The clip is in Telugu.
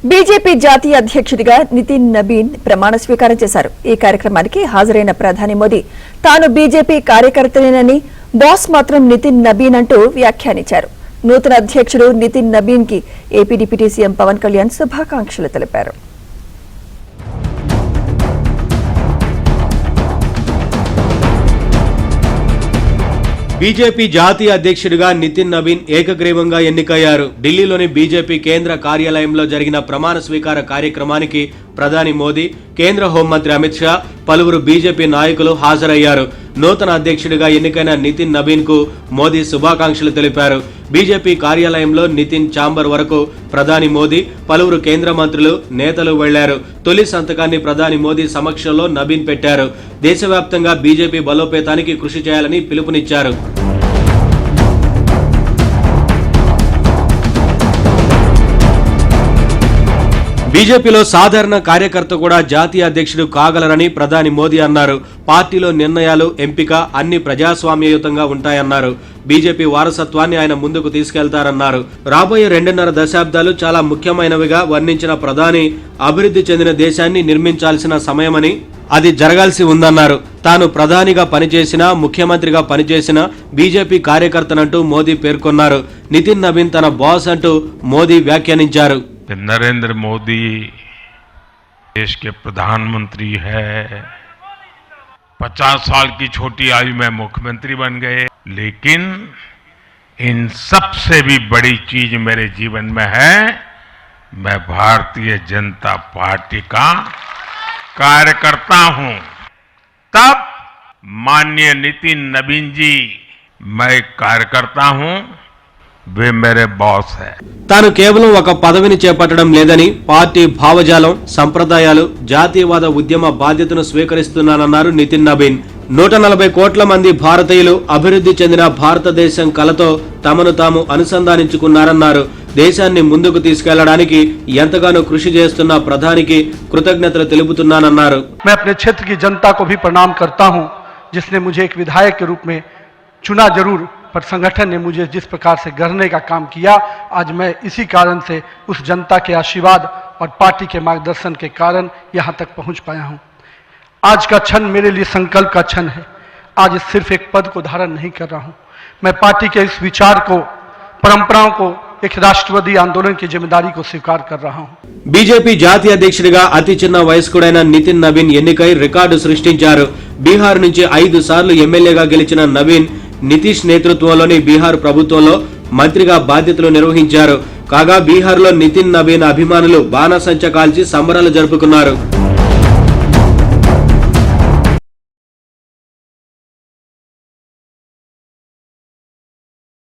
బీజేపీ జాతీయ అధ్యక్షుడిగా నితిన్ నబీన్ ప్రమాణ స్వీకారం చేశారు. ఈ కార్యక్రమానికి హాజరైన ప్రధాని మోదీ తాను బీజేపీ కార్యకర్తనేనని, బాస్ మాత్రం నితిన్ నబీన్ అంటూ వ్యాఖ్యానించారు. నూతన అధ్యక్షుడు నితిన్ నబీన్ కి AP deputy CM Pawan Kalyan శుభాకాంక్షలు తెలిపారు. బీజేపీ జాతీయ అధ్యక్షుడిగా నితిన్ నబీన్ ఏకగ్రీవంగా ఎన్నికయ్యారు. ఢిల్లీలోని బీజేపీ కేంద్ర కార్యాలయంలో జరిగిన ప్రమాణ స్వీకార కార్యక్రమానికి ప్రధాని మోదీ, కేంద్ర హోంమంత్రి అమిత్ షా, పలువురు బీజేపీ నాయకులు హాజరయ్యారు. నూతన అధ్యక్షుడిగా ఎన్నికైన నితిన్ నబీన్ కు మోదీ శుభాకాంక్షలు తెలిపారు. బీజేపీ కార్యాలయంలో నితిన్ ఛాంబర్ వరకు ప్రధాని మోదీ, పలువురు కేంద్ర మంత్రులు, నేతలు వెళ్లారు. తొలి సంతకాన్ని ప్రధాని మోదీ సమక్షంలో నబీన్ పెట్టారు. దేశవ్యాప్తంగా బీజేపీ బలోపేతానికి కృషి చేయాలని పిలుపునిచ్చారు. బీజేపీలో సాధారణ కార్యకర్త కూడా జాతీయ అధ్యక్షుడు కాగలరని ప్రధాని మోదీ అన్నారు. పార్టీలో నిర్ణయాలు, ఎంపిక అన్ని ప్రజాస్వామ్యయుతంగా ఉంటాయన్నారు. బీజేపీ వారసత్వాన్ని ఆయన ముందుకు తీసుకెళ్తారన్నారు. రాబోయే 2.5 దశాబ్దాలు చాలా ముఖ్యమైనవిగా వర్ణించిన ప్రధాని అభివృద్ధి చెందిన దేశాన్ని నిర్మించాల్సిన సమయమని, అది జరగాల్సి ఉందన్నారు. తాను ప్రధానిగా పనిచేసినా, ముఖ్యమంత్రిగా పనిచేసిన బీజేపీ కార్యకర్తనంటూ మోదీ పేర్కొన్నారు. నితిన్ నబీన్ తన బాస్ అంటూ మోదీ వ్యాఖ్యానించారు. नरेंद्र मोदी देश के प्रधानमंत्री है। 50 साल की छोटी आयु में मुख्यमंत्री बन गए, लेकिन इन सबसे भी बड़ी चीज मेरे जीवन में है, मैं भारतीय जनता पार्टी का कार्यकर्ता हूं। तब माननीय नितिन नबीन जी, मैं कार्यकर्ता हूं, वे मेरे बॉस है। తాను కేవలం ఒక పదవిని చేపట్టడం లేదని, పార్టీ భావజాలం, సంప్రదాయాలు, జాతీయవాద ఉద్యమ బాధ్యతను స్వీకరిస్తున్నానన్నారు నితిన్ నబీన్. 140 కోట్ల మంది భారతీయులు అభివృద్ధి చెందిన భారతదేశం కలతో తమను తాము అనుసంధానించుకున్నారన్నారు. దేశాన్ని ముందుకు తీసుకెళ్లడానికి ఎంతగానో కృషి చేస్తున్న ప్రధానికి కృతజ్ఞతలు తెలుపుతున్నానన్నారు. मैं अपने क्षेत्र की जनता को भी प्रणाम करता हूं, जिसने मुझे एक विधायक के रूप में चुना जरूर, पर संगठन ने मुझे जिस प्रकार से गढ़ने का काम किया, आज मैं इसी कारण से उस जनता के आशीर्वाद और पार्टी के मार्गदर्शन के कारण यहाँ तक पहुँच पाया हूँ। आज का क्षण मेरे लिए संकल्प का क्षण है। आज सिर्फ एक पद को धारण नहीं कर रहा हूँ, मैं पार्टी के इस विचार को, परंपराओं को, एक राष्ट्रवादी आंदोलन की जिम्मेदारी को स्वीकार कर रहा हूँ. బీజేపీ జాతీయ అధ్యక్షుడిగా అతి చిన్న వయస్కుడైన నితిన్ నబీన్ ఎన్నికై రికార్డు సృష్టించారు. బీహార్ నుంచి 5 సార్లు ఎమ్మెల్యేగా గెలిచిన నబీన్ నితీష్ నేతృత్వంలోని బీహార్ ప్రభుత్వంలో మంత్రిగా బాధ్యతలు నిర్వహించారు. కాగా బీహార్లో నితిన్ నబీన్ అభిమానులు బాణసంచ కాల్చి సంబరాలు జరుపుకున్నారు.